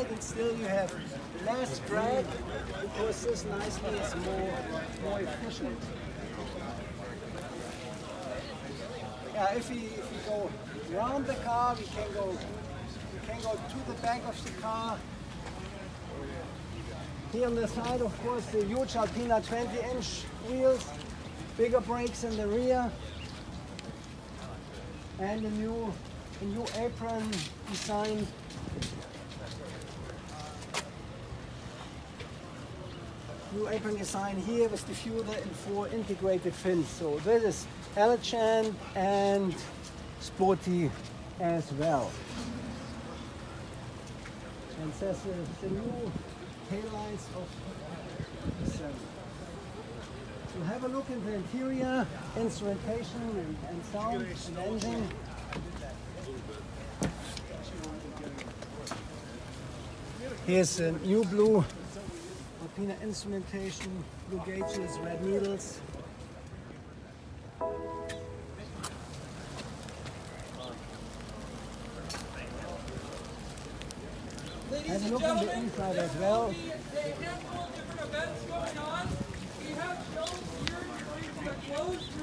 inside, and still you have less drag because this nicely is more efficient. Yeah, if we go around the car, we can go to the back of the car. Here on the side, of course, the huge Alpina 20-inch wheels, bigger brakes in the rear, and a new apron design. New apron design here with diffuser and 4 integrated fins. So this is elegant and sporty as well. And says the new taillights of B7. So have a look in the interior, instrumentation and sound and engine. Here's a new blue Alpina instrumentation, blue gauges, red needles. Have a look on the inside as well. A handful of different events going on. We have shows here. You're going to get closed.